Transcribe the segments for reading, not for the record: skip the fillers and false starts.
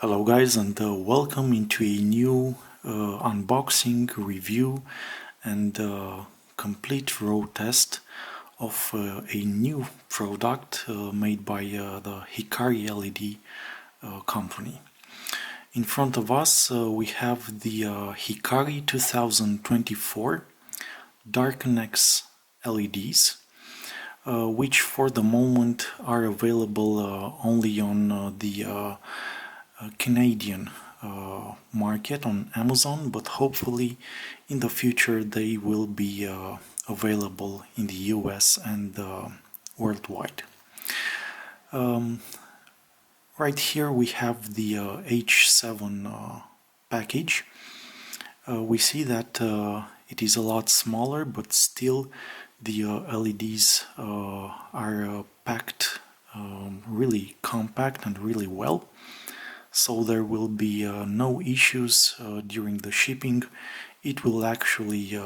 Hello guys, and welcome into a new unboxing, review and complete road test of a new product made by the HIKARI LED company. In front of us we have the HIKARI 2024 DARKENEX LEDs, which for the moment are available only on the Canadian market on Amazon, but hopefully in the future they will be available in the US and worldwide. Right here we have the H7 package. We see that it is a lot smaller, but still the LEDs are packed really compact and really well. So there will be no issues during the shipping. It will actually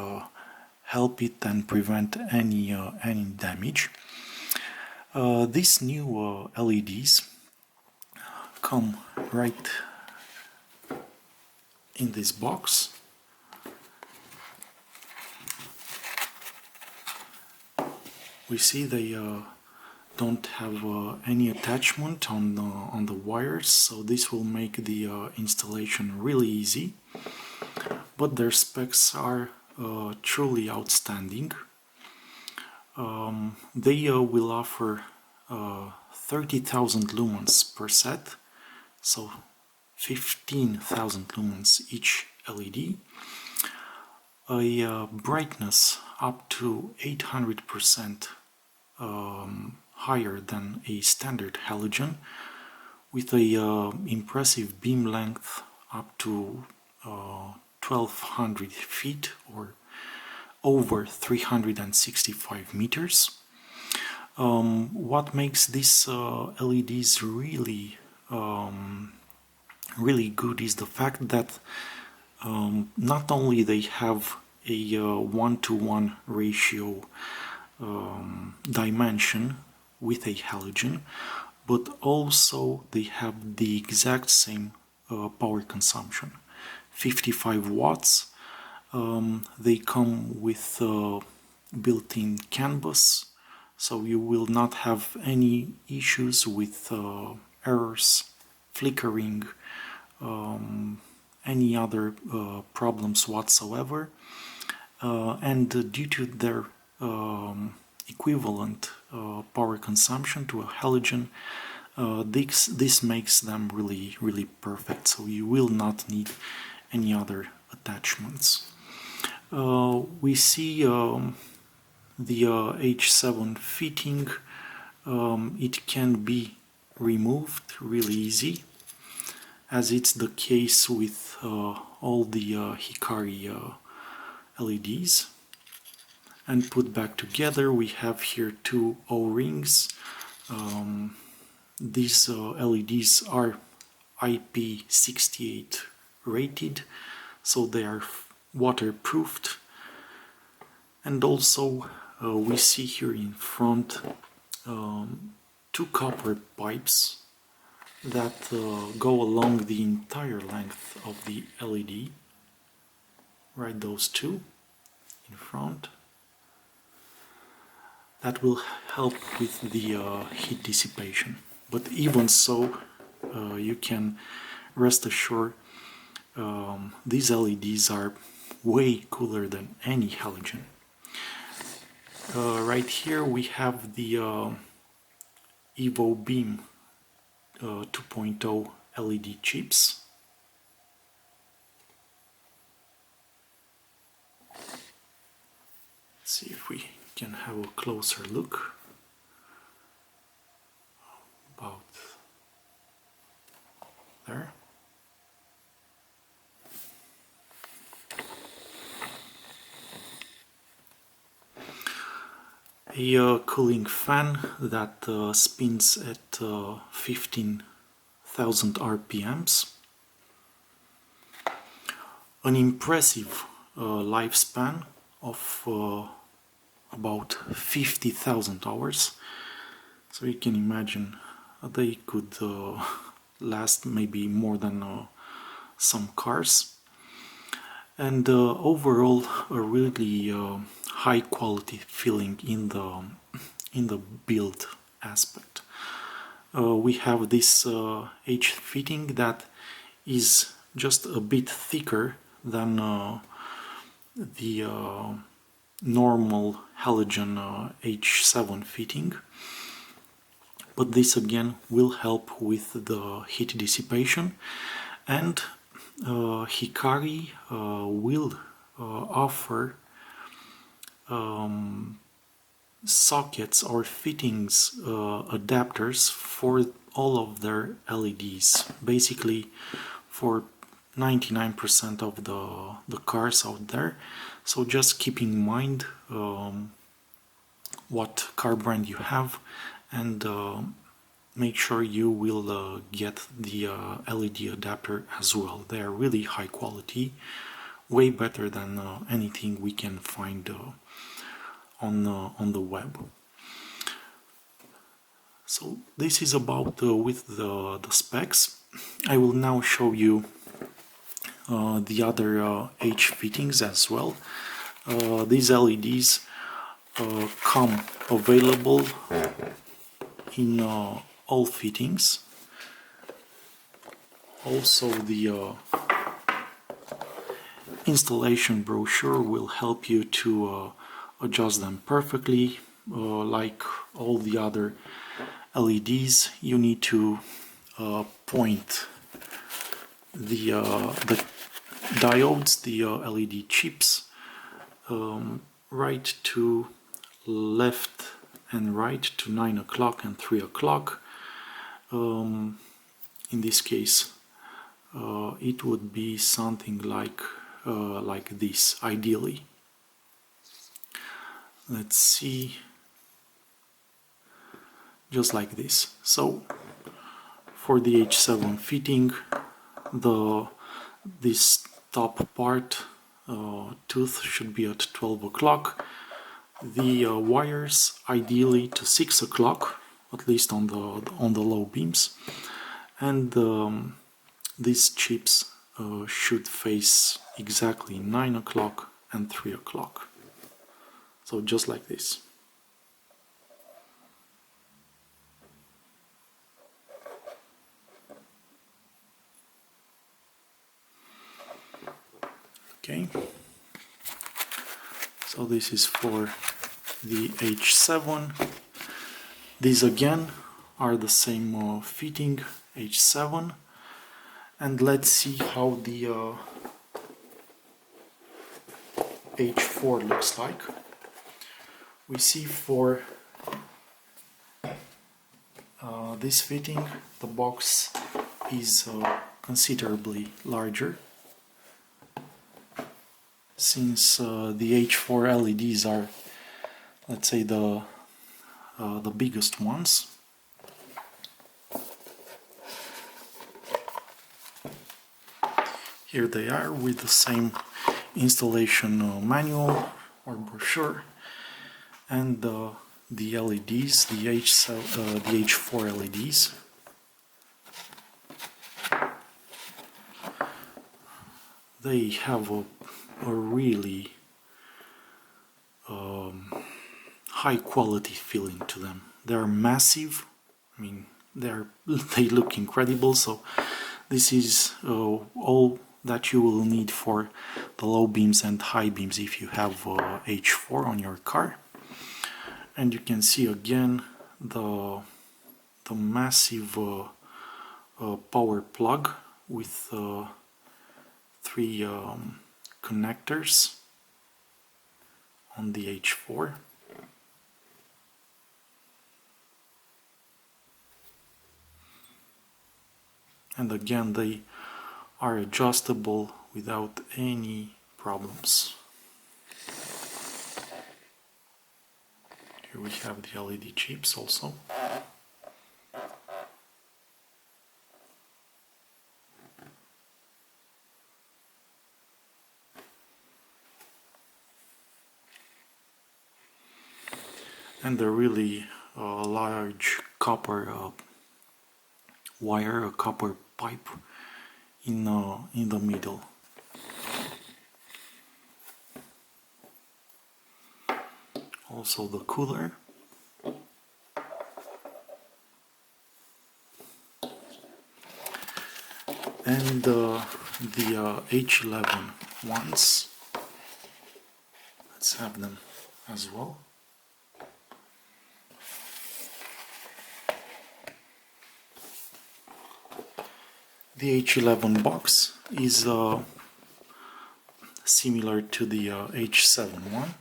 help it and prevent any damage. These new LEDs come right in this box. We see they don't have any attachment on the wires, so this will make the installation really easy. But their specs are truly outstanding. They will offer 30,000 lumens per set, so 15,000 lumens each LED, a brightness up to 800% higher than a standard halogen, with a impressive beam length up to 1200 feet or over 365 meters. What makes these LEDs really good is the fact that not only they have a 1:1 ratio dimension with a halogen, but also they have the exact same power consumption, 55 watts. They come with built-in CAN bus, so you will not have any issues with errors, flickering, any other problems whatsoever. And due to their equivalent power consumption to a halogen, this makes them really perfect, so you will not need any other attachments. We see the H7 fitting. It can be removed really easy, as it's the case with all the HIKARI LEDs. And put back together, we have here two O-rings. These LEDs are IP68 rated, so they are waterproofed. And also we see here in front two copper pipes that go along the entire length of the LED. Right, those two in front. That will help with the heat dissipation. But even so, you can rest assured these LEDs are way cooler than any halogen. Right here we have the Evo Beam 2.0 LED chips. Let's see if we can have a closer look. About there. A cooling fan that spins at 15,000 RPMs. An impressive lifespan of about 50,000 hours. So you can imagine they could last maybe more than some cars. And overall a really high quality feeling in the build aspect. We have this H fitting that is just a bit thicker than the normal halogen H7 fitting, but this again will help with the heat dissipation, and Hikari will offer sockets or fittings adapters for all of their LEDs, basically for 99% of the cars out there. So just keep in mind what car brand you have, and make sure you will get the LED adapter as well. They are really high quality, way better than anything we can find on the web. So this is about with the specs. I will now show you the other H fittings as well. These LEDs come available in all fittings. Also the installation brochure will help you to adjust them perfectly. Like all the other LEDs, you need to point the diodes, the LED chips, right to left and right to 9 o'clock and 3 o'clock. In this case it would be something like this ideally. Let's see, just like this. So for the H7 fitting, this top part tooth should be at 12 o'clock. The wires ideally to 6 o'clock, at least on the low beams, and these chips should face exactly 9 o'clock and 3 o'clock. So just like this. Okay, so this is for the H7. These again are the same fitting, H7, and let's see how the H4 looks like. We see for this fitting the box is considerably larger, since the H4 LEDs are, let's say, the biggest ones. Here they are with the same installation manual or brochure, and the LEDs, the H4 LEDs. They have a really high quality feeling to them. They're massive. I mean, they look incredible. So this is all that you will need for the low beams and high beams if you have H4 on your car. And you can see again the massive power plug with 3 connectors on the H4. And again, they are adjustable without any problems. Here we have the LED chips also. And the really large copper wire, a copper pipe in the middle. Also the cooler. And the H11 ones. Let's have them as well. The H11 box is similar to the H7 one.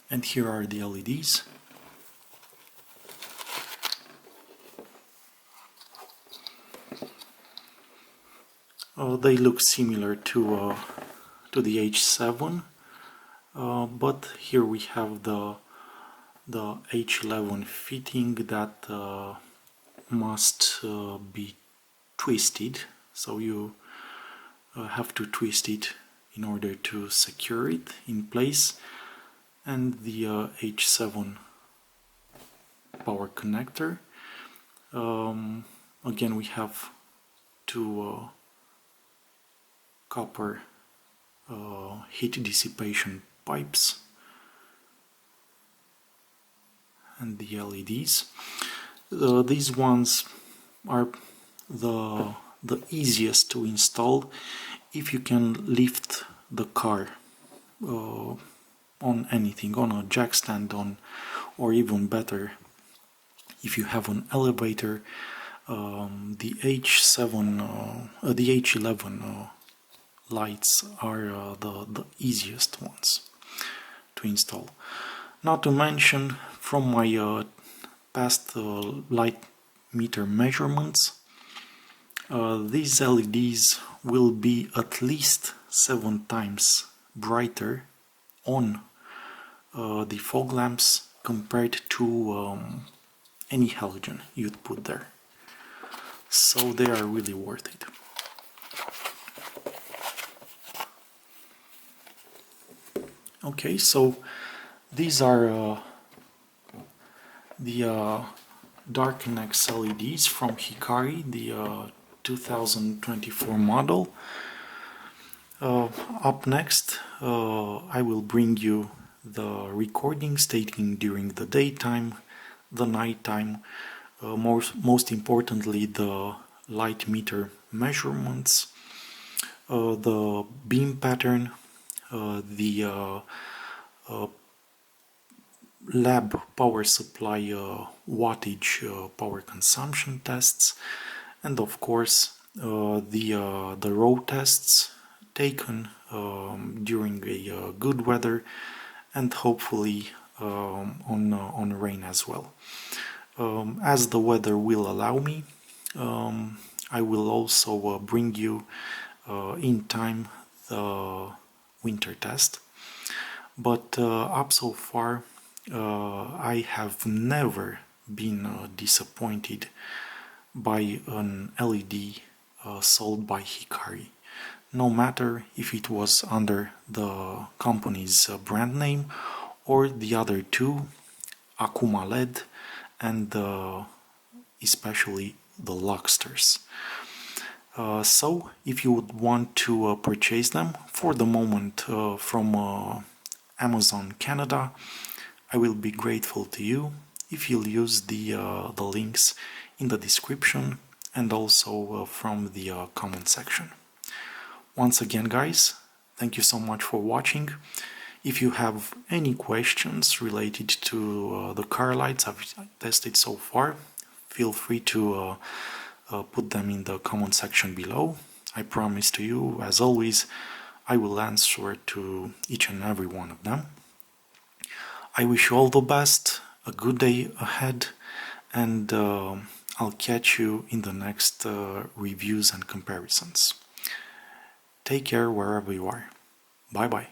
And here are the LEDs. They look similar to the H7, but here we have the H11 fitting that must be twisted, so you have to twist it in order to secure it in place. And the H7 power connector. Again, we have two copper heat dissipation pipes and the LEDs. These ones are the easiest to install if you can lift the car on anything, on a jack stand, or even better, if you have an elevator. The H11 lights are the easiest ones to install. Not to mention, from my past light meter measurements, these LEDs will be at least 7 times brighter on the fog lamps compared to any halogen you'd put there. So they are really worth it. Okay, so these are the DARKENEX LEDs from HIKARI, the 2024 model. Up next, I will bring you the recordings taken during the daytime, the nighttime, most importantly the light meter measurements, the beam pattern, the lab power supply wattage power consumption tests, and of course the road tests taken during a good weather, and hopefully on rain as well. As the weather will allow me, I will also bring you in time the winter test. But up so far, I have never been disappointed by an LED sold by HIKARI, no matter if it was under the company's brand name or the other two, Akuma LED and especially the Luxters. So if you would want to purchase them for the moment from Amazon Canada, I will be grateful to you if you'll use the links in the description and also from the comment section. Once again, guys, thank you so much for watching. If you have any questions related to the car lights I've tested so far, feel free to put them in the comment section below. I promise to you, as always, I will answer to each and every one of them. I wish you all the best, a good day ahead, and I'll catch you in the next reviews and comparisons. Take care wherever you are. Bye bye.